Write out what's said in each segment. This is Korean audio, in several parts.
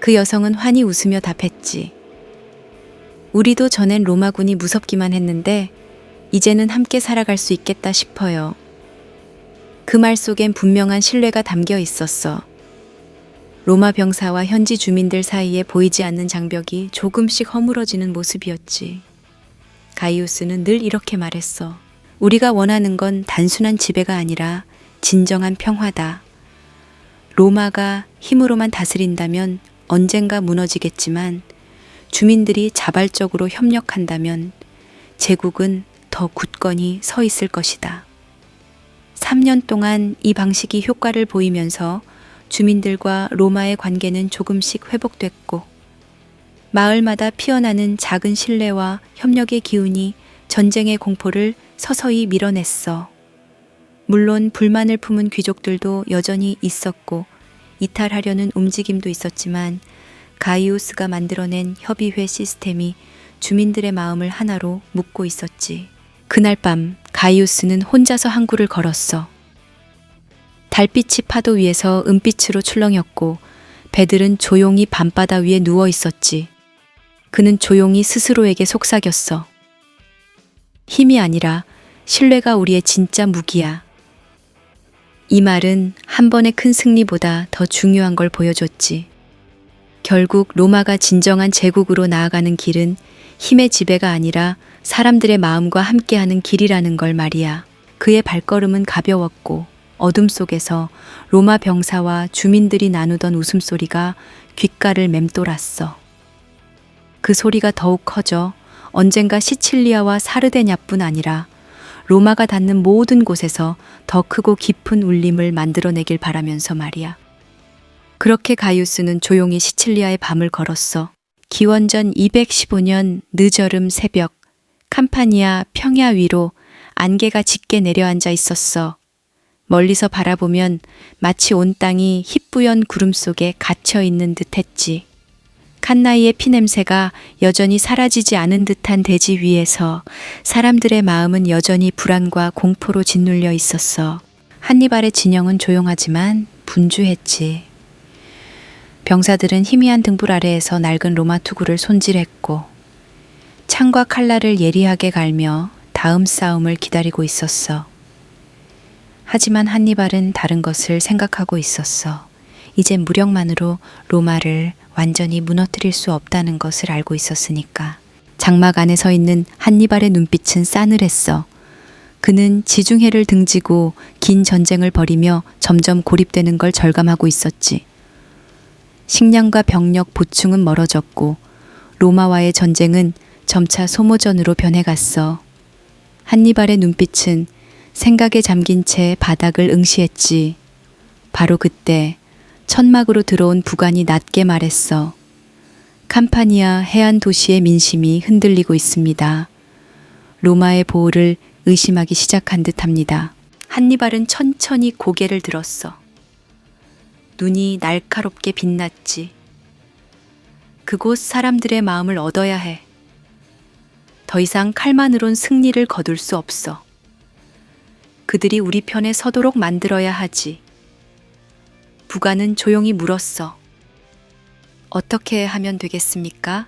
그 여성은 환히 웃으며 답했지. 우리도 전엔 로마군이 무섭기만 했는데 이제는 함께 살아갈 수 있겠다 싶어요. 그 말 속엔 분명한 신뢰가 담겨 있었어. 로마 병사와 현지 주민들 사이에 보이지 않는 장벽이 조금씩 허물어지는 모습이었지. 가이우스는 늘 이렇게 말했어. 우리가 원하는 건 단순한 지배가 아니라 진정한 평화다. 로마가 힘으로만 다스린다면 언젠가 무너지겠지만 주민들이 자발적으로 협력한다면 제국은 더 굳건히 서 있을 것이다. 3년 동안 이 방식이 효과를 보이면서 주민들과 로마의 관계는 조금씩 회복됐고 마을마다 피어나는 작은 신뢰와 협력의 기운이 전쟁의 공포를 서서히 밀어냈어. 물론 불만을 품은 귀족들도 여전히 있었고 이탈하려는 움직임도 있었지만 가이우스가 만들어낸 협의회 시스템이 주민들의 마음을 하나로 묶고 있었지. 그날 밤 가이우스는 혼자서 항구를 걸었어. 달빛이 파도 위에서 은빛으로 출렁였고 배들은 조용히 밤바다 위에 누워 있었지. 그는 조용히 스스로에게 속삭였어. 힘이 아니라 신뢰가 우리의 진짜 무기야. 이 말은 한 번의 큰 승리보다 더 중요한 걸 보여줬지. 결국 로마가 진정한 제국으로 나아가는 길은 힘의 지배가 아니라 사람들의 마음과 함께하는 길이라는 걸 말이야. 그의 발걸음은 가벼웠고 어둠 속에서 로마 병사와 주민들이 나누던 웃음소리가 귓가를 맴돌았어. 그 소리가 더욱 커져 언젠가 시칠리아와 사르데냐뿐 아니라 로마가 닿는 모든 곳에서 더 크고 깊은 울림을 만들어내길 바라면서 말이야. 그렇게 가이우스는 조용히 시칠리아의 밤을 걸었어. 기원전 215년 늦여름 새벽, 캄파니아 평야 위로 안개가 짙게 내려앉아 있었어. 멀리서 바라보면 마치 온 땅이 희뿌연 구름 속에 갇혀 있는 듯했지. 칸나이의 피냄새가 여전히 사라지지 않은 듯한 대지 위에서 사람들의 마음은 여전히 불안과 공포로 짓눌려 있었어. 한니발의 진영은 조용하지만 분주했지. 병사들은 희미한 등불 아래에서 낡은 로마 투구를 손질했고 창과 칼날을 예리하게 갈며 다음 싸움을 기다리고 있었어. 하지만 한니발은 다른 것을 생각하고 있었어. 이제 무력만으로 로마를 완전히 무너뜨릴 수 없다는 것을 알고 있었으니까. 장막 안에 서 있는 한니발의 눈빛은 싸늘했어. 그는 지중해를 등지고 긴 전쟁을 벌이며 점점 고립되는 걸 절감하고 있었지. 식량과 병력 보충은 멀어졌고 로마와의 전쟁은 점차 소모전으로 변해갔어. 한니발의 눈빛은 생각에 잠긴 채 바닥을 응시했지. 바로 그때 천막으로 들어온 부관이 낮게 말했어. 캄파니아 해안 도시의 민심이 흔들리고 있습니다. 로마의 보호를 의심하기 시작한 듯합니다. 한니발은 천천히 고개를 들었어. 눈이 날카롭게 빛났지. 그곳 사람들의 마음을 얻어야 해. 더 이상 칼만으론 승리를 거둘 수 없어. 그들이 우리 편에 서도록 만들어야 하지. 부관은 조용히 물었어. 어떻게 하면 되겠습니까?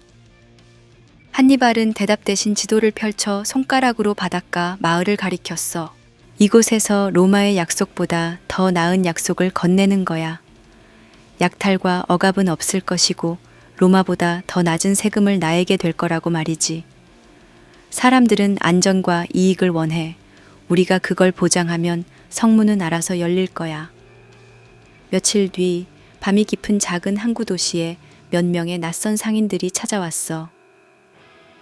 한니발은 대답 대신 지도를 펼쳐 손가락으로 바닷가 마을을 가리켰어. 이곳에서 로마의 약속보다 더 나은 약속을 건네는 거야. 약탈과 억압은 없을 것이고 로마보다 더 낮은 세금을 나에게 될 거라고 말이지. 사람들은 안전과 이익을 원해. 우리가 그걸 보장하면 성문은 알아서 열릴 거야. 며칠 뒤 밤이 깊은 작은 항구 도시에 몇 명의 낯선 상인들이 찾아왔어.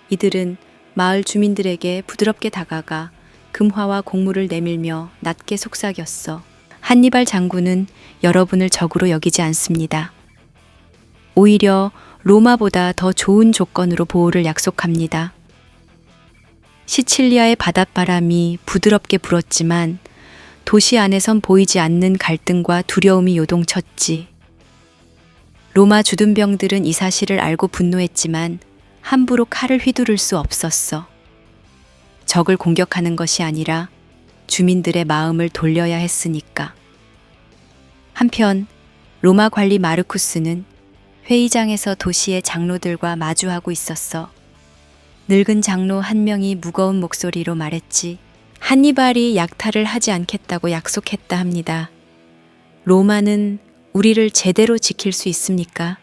이들은 마을 주민들에게 부드럽게 다가가 금화와 곡물을 내밀며 낮게 속삭였어. 한니발 장군은 여러분을 적으로 여기지 않습니다. 오히려 로마보다 더 좋은 조건으로 보호를 약속합니다. 시칠리아의 바닷바람이 부드럽게 불었지만 도시 안에선 보이지 않는 갈등과 두려움이 요동쳤지. 로마 주둔병들은 이 사실을 알고 분노했지만 함부로 칼을 휘두를 수 없었어. 적을 공격하는 것이 아니라 주민들의 마음을 돌려야 했으니까. 한편 로마 관리 마르쿠스는 회의장에서 도시의 장로들과 마주하고 있었어. 늙은 장로 한 명이 무거운 목소리로 말했지. 한니발이 약탈을 하지 않겠다고 약속했다 합니다. 로마는 우리를 제대로 지킬 수 있습니까?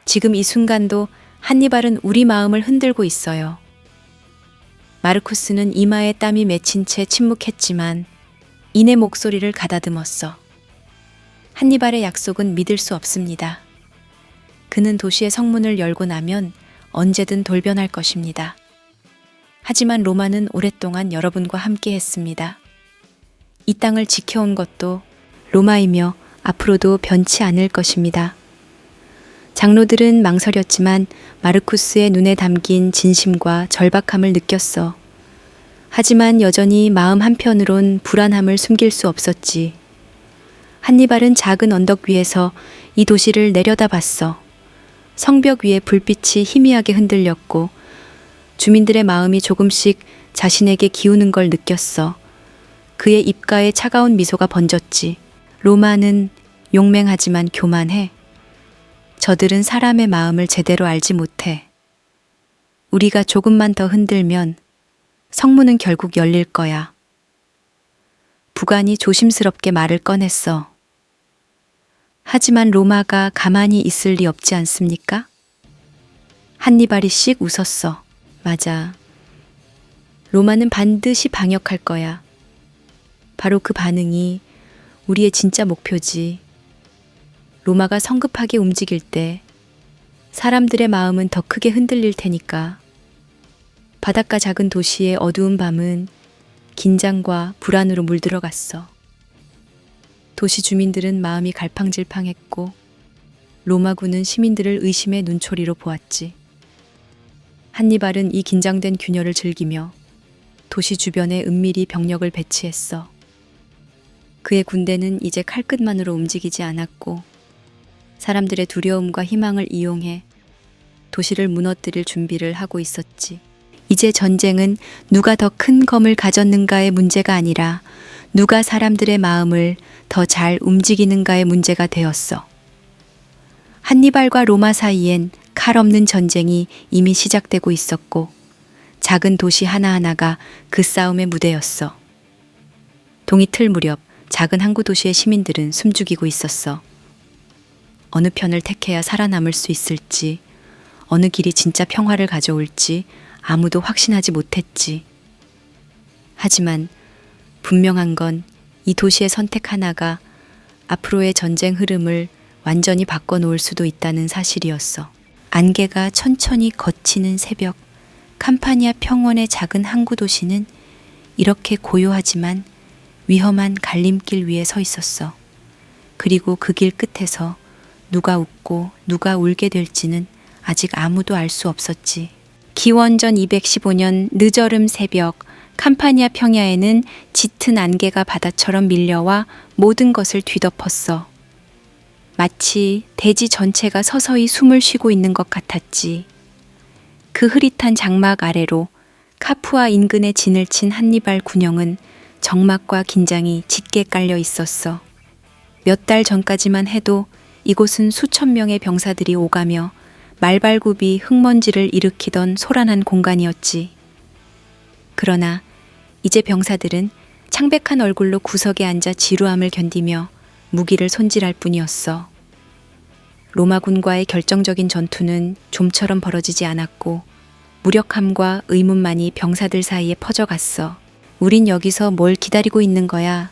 지금 이 순간도 한니발은 우리 마음을 흔들고 있어요. 마르쿠스는 이마에 땀이 맺힌 채 침묵했지만 이내 목소리를 가다듬었어. 한니발의 약속은 믿을 수 없습니다. 그는 도시의 성문을 열고 나면 언제든 돌변할 것입니다. 하지만 로마는 오랫동안 여러분과 함께 했습니다. 이 땅을 지켜온 것도 로마이며 앞으로도 변치 않을 것입니다. 장로들은 망설였지만 마르쿠스의 눈에 담긴 진심과 절박함을 느꼈어. 하지만 여전히 마음 한편으론 불안함을 숨길 수 없었지. 한니발은 작은 언덕 위에서 이 도시를 내려다봤어. 성벽 위에 불빛이 희미하게 흔들렸고 주민들의 마음이 조금씩 자신에게 기우는 걸 느꼈어. 그의 입가에 차가운 미소가 번졌지. 로마는 용맹하지만 교만해. 저들은 사람의 마음을 제대로 알지 못해. 우리가 조금만 더 흔들면 성문은 결국 열릴 거야. 부관이 조심스럽게 말을 꺼냈어. 하지만 로마가 가만히 있을 리 없지 않습니까? 한니발이 씩 웃었어. 맞아. 로마는 반드시 방역할 거야. 바로 그 반응이 우리의 진짜 목표지. 로마가 성급하게 움직일 때 사람들의 마음은 더 크게 흔들릴 테니까. 바닷가 작은 도시의 어두운 밤은 긴장과 불안으로 물들어갔어. 도시 주민들은 마음이 갈팡질팡했고 로마군은 시민들을 의심의 눈초리로 보았지. 한니발은 이 긴장된 균열을 즐기며 도시 주변에 은밀히 병력을 배치했어. 그의 군대는 이제 칼끝만으로 움직이지 않았고 사람들의 두려움과 희망을 이용해 도시를 무너뜨릴 준비를 하고 있었지. 이제 전쟁은 누가 더 큰 검을 가졌는가의 문제가 아니라 누가 사람들의 마음을 더 잘 움직이는가의 문제가 되었어. 한니발과 로마 사이엔 칼 없는 전쟁이 이미 시작되고 있었고 작은 도시 하나하나가 그 싸움의 무대였어. 동이틀 무렵 작은 항구 도시의 시민들은 숨죽이고 있었어. 어느 편을 택해야 살아남을 수 있을지, 어느 길이 진짜 평화를 가져올지 아무도 확신하지 못했지. 하지만 분명한 건 이 도시의 선택 하나가 앞으로의 전쟁 흐름을 완전히 바꿔놓을 수도 있다는 사실이었어. 안개가 천천히 걷히는 새벽, 캄파니아 평원의 작은 항구 도시는 이렇게 고요하지만 위험한 갈림길 위에 서 있었어. 그리고 그 길 끝에서 누가 웃고 누가 울게 될지는 아직 아무도 알 수 없었지. 기원전 215년 늦어름 새벽, 캄파니아 평야에는 짙은 안개가 바다처럼 밀려와 모든 것을 뒤덮었어. 마치 대지 전체가 서서히 숨을 쉬고 있는 것 같았지. 그 흐릿한 장막 아래로 카푸아 인근에 진을 친 한니발 군영은 적막과 긴장이 짙게 깔려 있었어. 몇 달 전까지만 해도 이곳은 수천 명의 병사들이 오가며 말발굽이 흙먼지를 일으키던 소란한 공간이었지. 그러나 이제 병사들은 창백한 얼굴로 구석에 앉아 지루함을 견디며 무기를 손질할 뿐이었어. 로마군과의 결정적인 전투는 좀처럼 벌어지지 않았고 무력함과 의문만이 병사들 사이에 퍼져갔어. 우린 여기서 뭘 기다리고 있는 거야?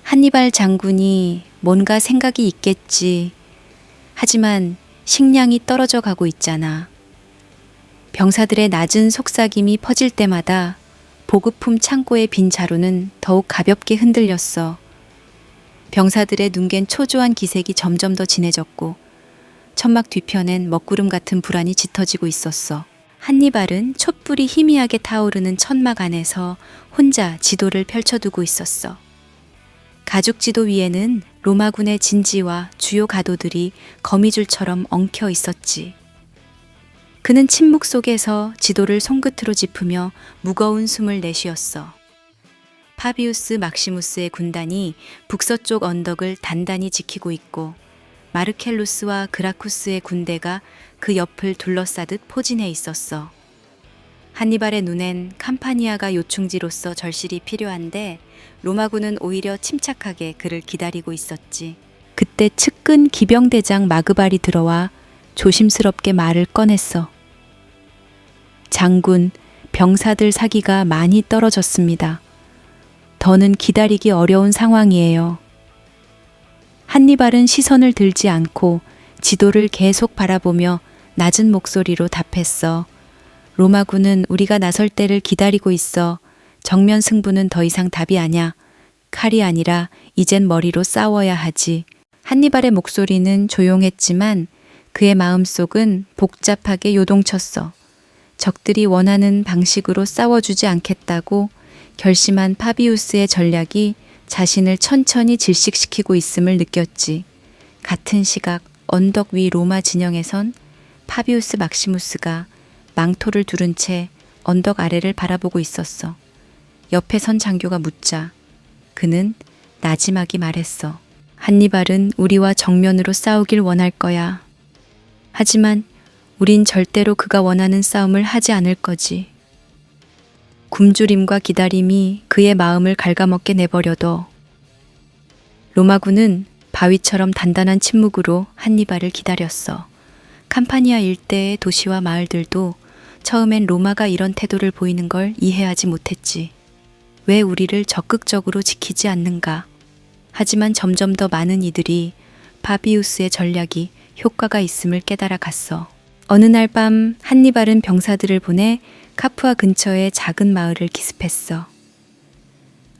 한니발 장군이 뭔가 생각이 있겠지. 하지만 식량이 떨어져 가고 있잖아. 병사들의 낮은 속삭임이 퍼질 때마다 보급품 창고의 빈 자루는 더욱 가볍게 흔들렸어. 병사들의 눈갠 초조한 기색이 점점 더 진해졌고 천막 뒤편엔 먹구름 같은 불안이 짙어지고 있었어. 한니발은 촛불이 희미하게 타오르는 천막 안에서 혼자 지도를 펼쳐두고 있었어. 가죽 지도 위에는 로마군의 진지와 주요 가도들이 거미줄처럼 엉켜 있었지. 그는 침묵 속에서 지도를 손끝으로 짚으며 무거운 숨을 내쉬었어. 파비우스 막시무스의 군단이 북서쪽 언덕을 단단히 지키고 있고 마르켈루스와 그라쿠스의 군대가 그 옆을 둘러싸듯 포진해 있었어. 한니발의 눈엔 캄파니아가 요충지로서 절실히 필요한데 로마군은 오히려 침착하게 그를 기다리고 있었지. 그때 측근 기병대장 마그발이 들어와 조심스럽게 말을 꺼냈어. 장군, 병사들 사기가 많이 떨어졌습니다. 더는 기다리기 어려운 상황이에요. 한니발은 시선을 들지 않고 지도를 계속 바라보며 낮은 목소리로 답했어. 로마군은 우리가 나설 때를 기다리고 있어. 정면 승부는 더 이상 답이 아냐. 칼이 아니라 이젠 머리로 싸워야 하지. 한니발의 목소리는 조용했지만 그의 마음속은 복잡하게 요동쳤어. 적들이 원하는 방식으로 싸워주지 않겠다고 결심한 파비우스의 전략이 자신을 천천히 질식시키고 있음을 느꼈지. 같은 시각 언덕 위 로마 진영에선 파비우스 막시무스가 망토를 두른 채 언덕 아래를 바라보고 있었어. 옆에 선 장교가 묻자 그는 나지막이 말했어. 한니발은 우리와 정면으로 싸우길 원할 거야. 하지만 우린 절대로 그가 원하는 싸움을 하지 않을 거지. 굶주림과 기다림이 그의 마음을 갉아먹게 내버려둬. 로마군은 바위처럼 단단한 침묵으로 한니발을 기다렸어. 캄파니아 일대의 도시와 마을들도 처음엔 로마가 이런 태도를 보이는 걸 이해하지 못했지. 왜 우리를 적극적으로 지키지 않는가? 하지만 점점 더 많은 이들이 파비우스의 전략이 효과가 있음을 깨달아 갔어. 어느 날 밤 한니발은 병사들을 보내 카푸아 근처의 작은 마을을 기습했어.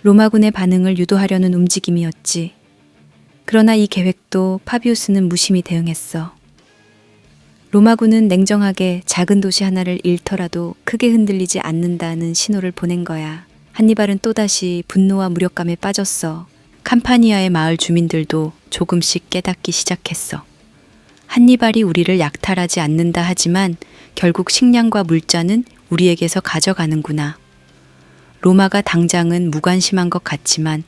로마군의 반응을 유도하려는 움직임이었지. 그러나 이 계획도 파비우스는 무심히 대응했어. 로마군은 냉정하게 작은 도시 하나를 잃더라도 크게 흔들리지 않는다는 신호를 보낸 거야. 한니발은 또다시 분노와 무력감에 빠졌어. 캄파니아의 마을 주민들도 조금씩 깨닫기 시작했어. 한니발이 우리를 약탈하지 않는다 하지만 결국 식량과 물자는 우리에게서 가져가는구나. 로마가 당장은 무관심한 것 같지만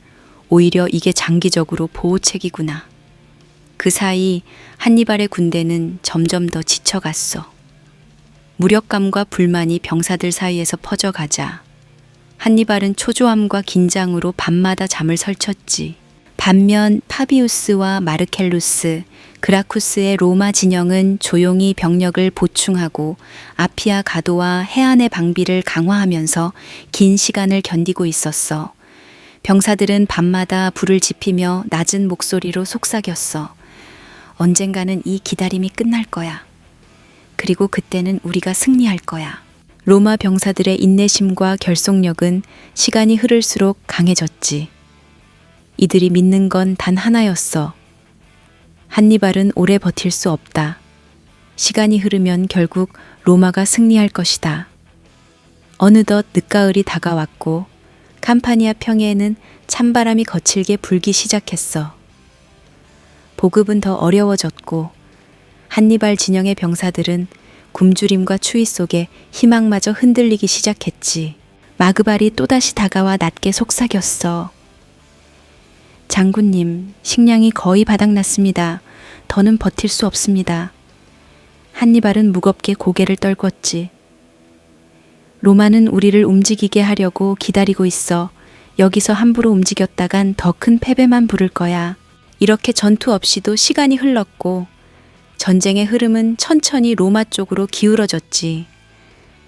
오히려 이게 장기적으로 보호책이구나. 그 사이 한니발의 군대는 점점 더 지쳐갔어. 무력감과 불만이 병사들 사이에서 퍼져가자 한니발은 초조함과 긴장으로 밤마다 잠을 설쳤지. 반면 파비우스와 마르켈루스, 그라쿠스의 로마 진영은 조용히 병력을 보충하고 아피아 가도와 해안의 방비를 강화하면서 긴 시간을 견디고 있었어. 병사들은 밤마다 불을 지피며 낮은 목소리로 속삭였어. 언젠가는 이 기다림이 끝날 거야. 그리고 그때는 우리가 승리할 거야. 로마 병사들의 인내심과 결속력은 시간이 흐를수록 강해졌지. 이들이 믿는 건 단 하나였어. 한니발은 오래 버틸 수 없다. 시간이 흐르면 결국 로마가 승리할 것이다. 어느덧 늦가을이 다가왔고 캄파니아 평야에는 찬바람이 거칠게 불기 시작했어. 보급은 더 어려워졌고 한니발 진영의 병사들은 굶주림과 추위 속에 희망마저 흔들리기 시작했지. 마그발이 또다시 다가와 낮게 속삭였어. 장군님, 식량이 거의 바닥났습니다. 더는 버틸 수 없습니다. 한니발은 무겁게 고개를 떨궜지. 로마는 우리를 움직이게 하려고 기다리고 있어. 여기서 함부로 움직였다간 더 큰 패배만 부를 거야. 이렇게 전투 없이도 시간이 흘렀고 전쟁의 흐름은 천천히 로마 쪽으로 기울어졌지.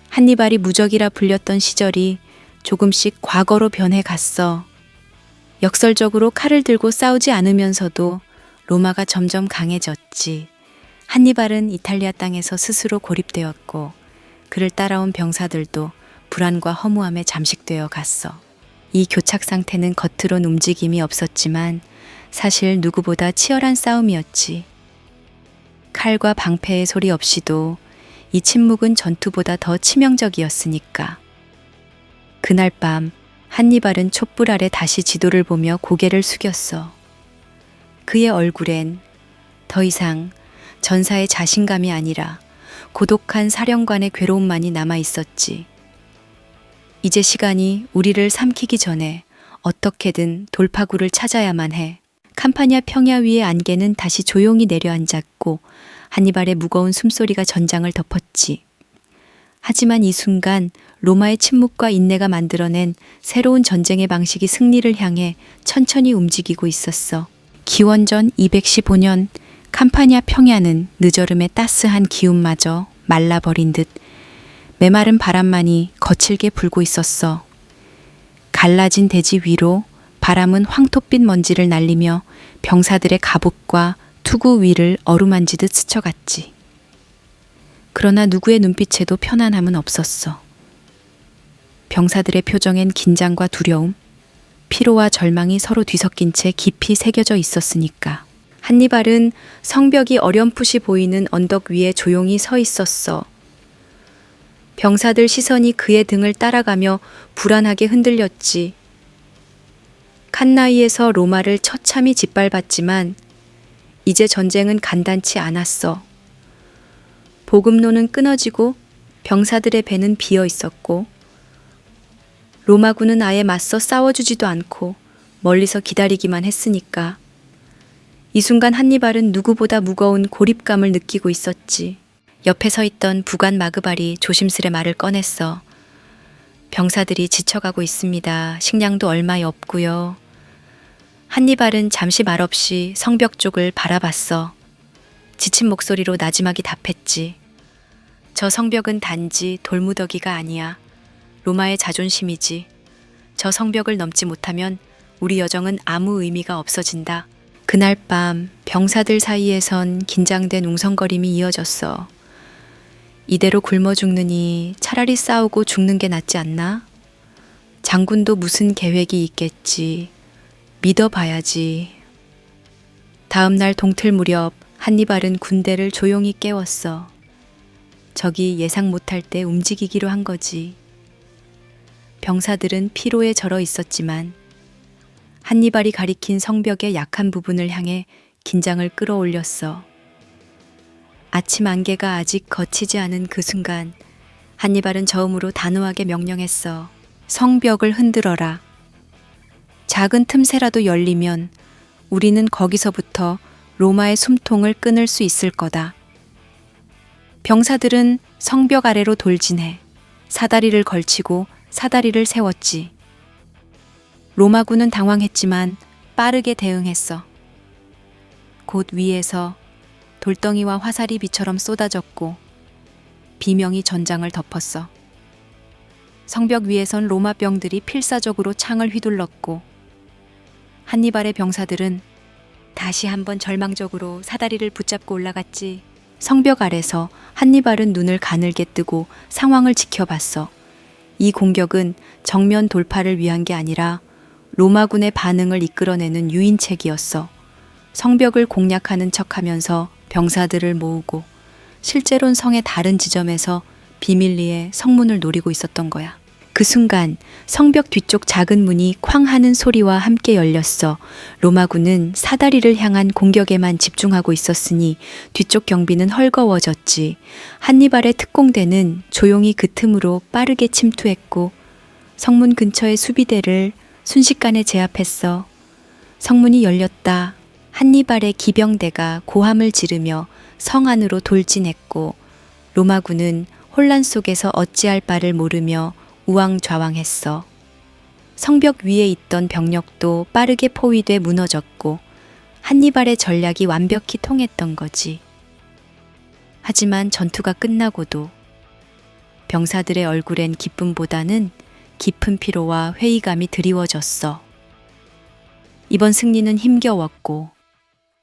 한니발이 무적이라 불렸던 시절이 조금씩 과거로 변해갔어. 역설적으로 칼을 들고 싸우지 않으면서도 로마가 점점 강해졌지. 한니발은 이탈리아 땅에서 스스로 고립되었고 그를 따라온 병사들도 불안과 허무함에 잠식되어 갔어. 이 교착 상태는 겉으론 움직임이 없었지만 사실 누구보다 치열한 싸움이었지. 칼과 방패의 소리 없이도 이 침묵은 전투보다 더 치명적이었으니까. 그날 밤 한니발은 촛불 아래 다시 지도를 보며 고개를 숙였어. 그의 얼굴엔 더 이상 전사의 자신감이 아니라 고독한 사령관의 괴로움만이 남아 있었지. 이제 시간이 우리를 삼키기 전에 어떻게든 돌파구를 찾아야만 해. 캄파니아 평야 위의 안개는 다시 조용히 내려앉았고 한니발의 무거운 숨소리가 전장을 덮었지. 하지만 이 순간 로마의 침묵과 인내가 만들어낸 새로운 전쟁의 방식이 승리를 향해 천천히 움직이고 있었어. 기원전 215년 캄파니아 평야는 늦어름의 따스한 기운마저 말라버린 듯 메마른 바람만이 거칠게 불고 있었어. 갈라진 대지 위로 바람은 황토빛 먼지를 날리며 병사들의 갑옷과 투구 위를 어루만지듯 스쳐갔지. 그러나 누구의 눈빛에도 편안함은 없었어. 병사들의 표정엔 긴장과 두려움, 피로와 절망이 서로 뒤섞인 채 깊이 새겨져 있었으니까. 한니발은 성벽이 어렴풋이 보이는 언덕 위에 조용히 서 있었어. 병사들 시선이 그의 등을 따라가며 불안하게 흔들렸지. 칸나이에서 로마를 처참히 짓밟았지만 이제 전쟁은 간단치 않았어. 보급로는 끊어지고 병사들의 배는 비어 있었고 로마군은 아예 맞서 싸워주지도 않고 멀리서 기다리기만 했으니까. 이 순간 한니발은 누구보다 무거운 고립감을 느끼고 있었지. 옆에 서 있던 부관 마그발이 조심스레 말을 꺼냈어. 병사들이 지쳐가고 있습니다. 식량도 얼마 없고요. 한니발은 잠시 말없이 성벽 쪽을 바라봤어. 지친 목소리로 나지막이 답했지. 저 성벽은 단지 돌무더기가 아니야. 로마의 자존심이지. 저 성벽을 넘지 못하면 우리 여정은 아무 의미가 없어진다. 그날 밤 병사들 사이에선 긴장된 웅성거림이 이어졌어. 이대로 굶어 죽느니 차라리 싸우고 죽는 게 낫지 않나? 장군도 무슨 계획이 있겠지. 믿어봐야지. 다음 날 동틀 무렵 한니발은 군대를 조용히 깨웠어. 적이 예상 못할 때 움직이기로 한 거지. 병사들은 피로에 절어 있었지만 한니발이 가리킨 성벽의 약한 부분을 향해 긴장을 끌어올렸어. 아침 안개가 아직 걷히지 않은 그 순간 한니발은 저음으로 단호하게 명령했어. 성벽을 흔들어라. 작은 틈새라도 열리면 우리는 거기서부터 로마의 숨통을 끊을 수 있을 거다. 병사들은 성벽 아래로 돌진해 사다리를 걸치고 사다리를 세웠지. 로마군은 당황했지만 빠르게 대응했어. 곧 위에서 돌덩이와 화살이 비처럼 쏟아졌고 비명이 전장을 덮었어. 성벽 위에선 로마 병들이 필사적으로 창을 휘둘렀고 한니발의 병사들은 다시 한번 절망적으로 사다리를 붙잡고 올라갔지. 성벽 아래서 한니발은 눈을 가늘게 뜨고 상황을 지켜봤어. 이 공격은 정면 돌파를 위한 게 아니라 로마군의 반응을 이끌어내는 유인책이었어. 성벽을 공략하는 척하면서 병사들을 모으고 실제론 성의 다른 지점에서 비밀리에 성문을 노리고 있었던 거야. 그 순간 성벽 뒤쪽 작은 문이 쾅 하는 소리와 함께 열렸어. 로마군은 사다리를 향한 공격에만 집중하고 있었으니 뒤쪽 경비는 헐거워졌지. 한니발의 특공대는 조용히 그 틈으로 빠르게 침투했고 성문 근처의 수비대를 순식간에 제압했어. 성문이 열렸다. 한니발의 기병대가 고함을 지르며 성 안으로 돌진했고 로마군은 혼란 속에서 어찌할 바를 모르며 우왕좌왕했어. 성벽 위에 있던 병력도 빠르게 포위돼 무너졌고 한니발의 전략이 완벽히 통했던 거지. 하지만 전투가 끝나고도 병사들의 얼굴엔 기쁨보다는 깊은 피로와 회의감이 드리워졌어. 이번 승리는 힘겨웠고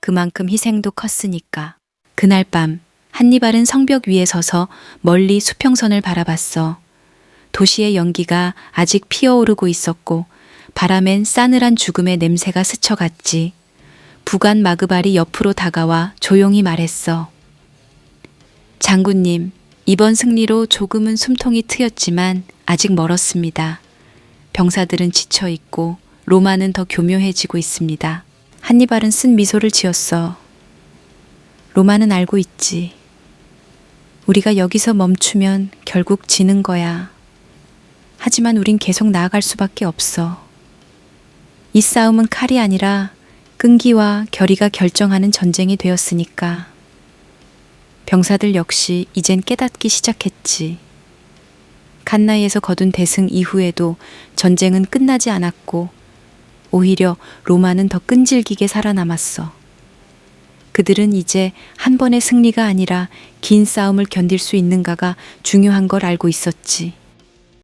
그만큼 희생도 컸으니까. 그날 밤 한니발은 성벽 위에 서서 멀리 수평선을 바라봤어. 도시의 연기가 아직 피어오르고 있었고 바람엔 싸늘한 죽음의 냄새가 스쳐갔지. 부관 마그발이 옆으로 다가와 조용히 말했어. 장군님, 이번 승리로 조금은 숨통이 트였지만 아직 멀었습니다. 병사들은 지쳐있고 로마는 더 교묘해지고 있습니다. 한니발은 쓴 미소를 지었어. 로마는 알고 있지. 우리가 여기서 멈추면 결국 지는 거야. 하지만 우린 계속 나아갈 수밖에 없어. 이 싸움은 칼이 아니라 끈기와 결의가 결정하는 전쟁이 되었으니까. 병사들 역시 이젠 깨닫기 시작했지. 칸나이에서 거둔 대승 이후에도 전쟁은 끝나지 않았고 오히려 로마는 더 끈질기게 살아남았어. 그들은 이제 한 번의 승리가 아니라 긴 싸움을 견딜 수 있는가가 중요한 걸 알고 있었지.